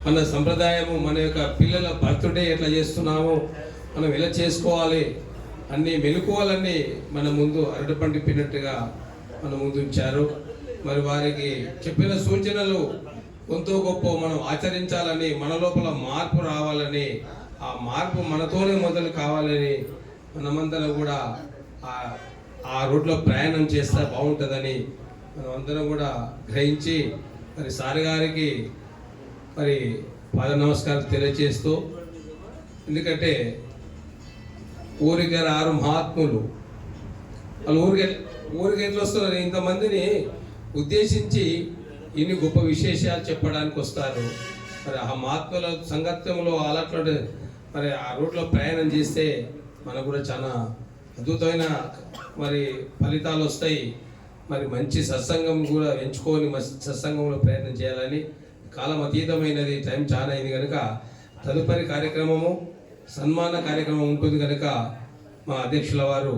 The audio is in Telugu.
మన సంప్రదాయము, మన యొక్క పిల్లల బర్త్డే ఎట్లా చేస్తున్నామో మనం ఎలా చేసుకోవాలి అన్ని మెలకువలన్నీ మన ముందు అరటిపండు పిన్నట్టుగా మన ముందు ఉంచారు. మరి వారికి చెప్పిన సూచనలు కొంత గొప్ప మనం ఆచరించాలని, మన లోపల మార్పు రావాలని, ఆ మార్పు మనతోనే మొదలు కావాలని మనమందరం కూడా ఆ రోడ్లో ప్రయాణం చేస్తే బాగుంటుందని మనమందరం కూడా గ్రహించి మరి సార్ గారికి మరి పాద నమస్కారం తెలియజేస్తూ, ఎందుకంటే ఊరికి రారు మహాత్ములు, వాళ్ళు ఊరికి ఎట్లా వస్తున్నారు, ఇంతమందిని ఉద్దేశించి ఇన్ని గొప్ప విశేషాలు చెప్పడానికి వస్తారు. మరి ఆ మహాత్ముల సంగత్యంలో అలట్లో మరి ఆ రూట్లో ప్రయాణం చేస్తే మనకు కూడా చాలా అద్భుతమైన మరి ఫలితాలు వస్తాయి. మరి మంచి సత్సంగం కూడా ఎంచుకొని సత్సంగంలో ప్రయత్నం చేయాలని, కాలం అతీతమైనది, టైం చాలా అయింది కనుక తదుపరి కార్యక్రమము సన్మాన కార్యక్రమం ఉంటుంది కనుక మా అధ్యక్షుల వారు